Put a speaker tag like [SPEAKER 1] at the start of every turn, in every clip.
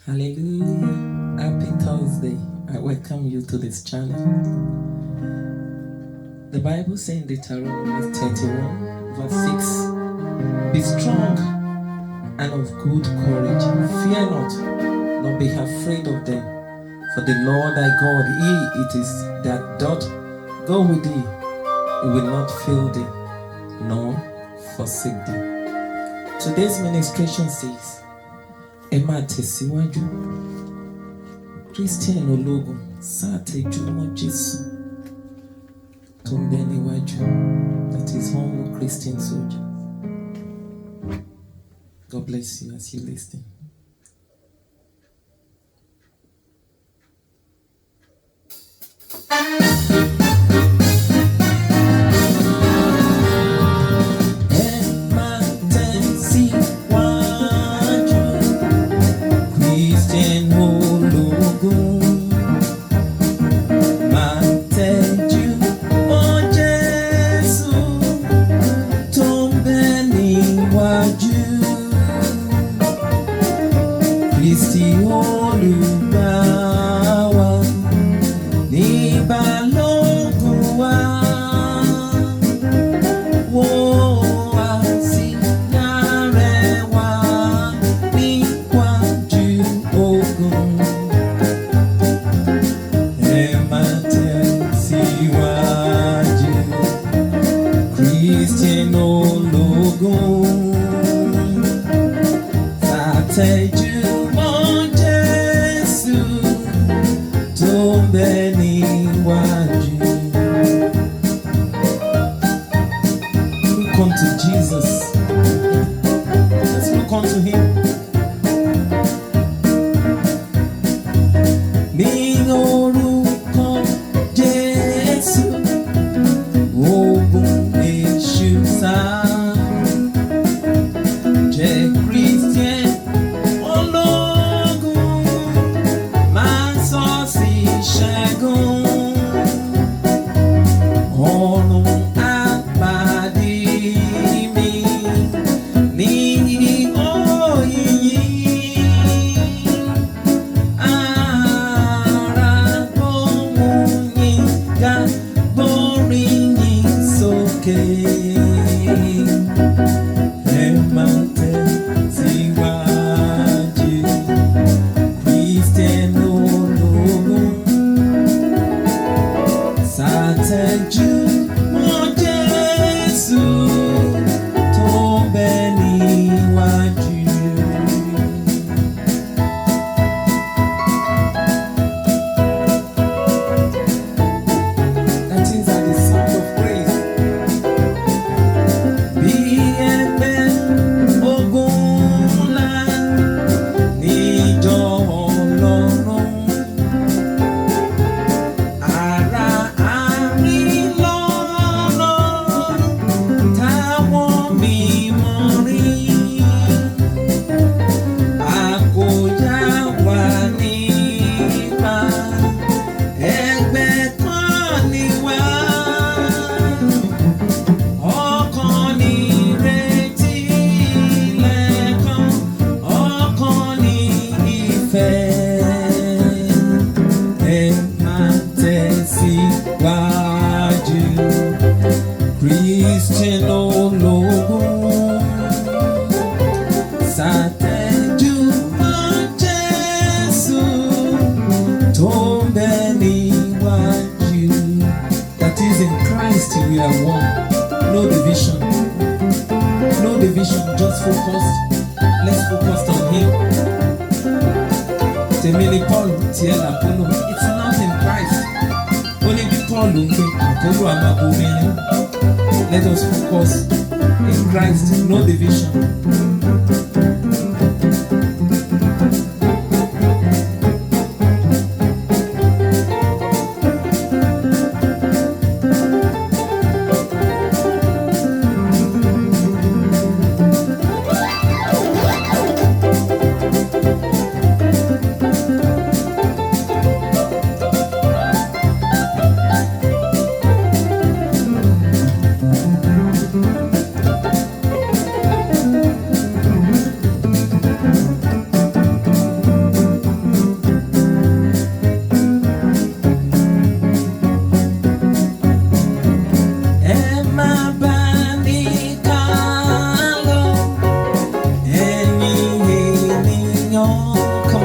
[SPEAKER 1] Hallelujah. Happy Thursday. I welcome you to this channel. The Bible says in Deuteronomy 31, verse 6, be strong and of good courage. Fear not, nor be afraid of them. For the Lord thy God, he it is that doth go with thee. He will not fail thee, nor forsake thee. Today's ministration says, ẹ máa tẹ̀síwájú. Christian ológun sátẹjúmọ́ Jésù tó ń bẹ níwájú. That is humble Christian soldier. God bless you as you listen. Kristi olùgbàwà ní balógun wa, wò wá sí arẹwà níwájú ogun. Ẹ máa tẹ̀síwájú, Christian ológun, sátẹjú Look unto Jesus. Let's look unto him. Ní orúkọ Jésù, ogun èṣù sá. Jẹ́ Christian ológun, máa sọ sí ìṣẹ́gun. Ọ̀run àpàdé mi ní òyìnyín. Ara gbóhùn yín ga, gbóríyìn sókè. Ẹ máa tẹ̀síwájú, Christian ológun, sátẹjú mọ́ Jésù tó ń bẹ níwájú. That is at the sound of praise. Bí ẹgbẹ́ ogun ńlá níjọ Ọlọ́run, ara àrílọ́nà táwọn mímọ́ rí, àkóyá wà nípa ẹgbẹ́ kan ní wá. Ọkàn ní ìrètí lẹ́ẹ̀kan, ọkàn ní ìfẹ́. Ẹ máa tẹ̀síwájú, Christian ológun, sátẹjú mọ́ Jésù tó ń bẹ níwájú. That is, in Christ we are one. No division. No division, just focused. Let's focus on him. Tèmi ni Paul, tiẹ̀ l'Apollo. It's not in Christ. Only bí Paul ń gbé Apollo àmàbòmírin. Let us focus in Christ. No division.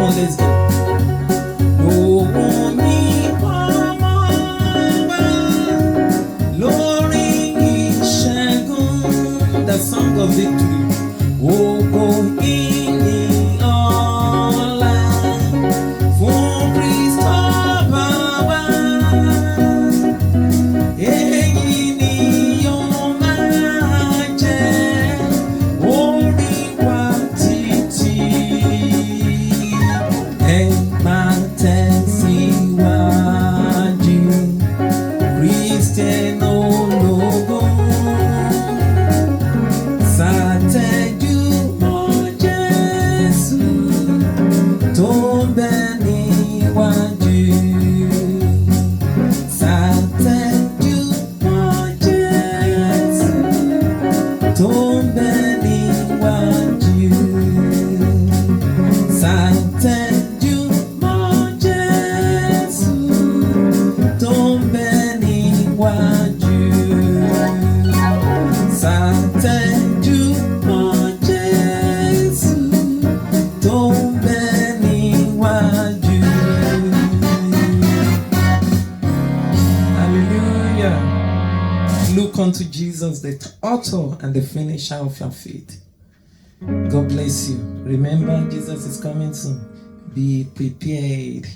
[SPEAKER 1] on, let's go. The song of victory. Ogo ini ola fún Kristo Baba. Èyí ni yóò máa jẹ́ orí wa títí. Ẹ máa tẹ̀síwájú, Kristẹni ológo. Ṣàtẹ̀júmọ́ Jésù tó ń bẹ níwájú. Ṣàtẹ̀júmọ́ Jésù tó ń bẹ níwájú. Ṣàtẹ̀júmọ́ Jésù tó ń bẹ níwájú. Hallelujah. Look unto Jesus, the author and the finisher of your faith. God bless you. Remember, Jesus is coming soon. Be prepared.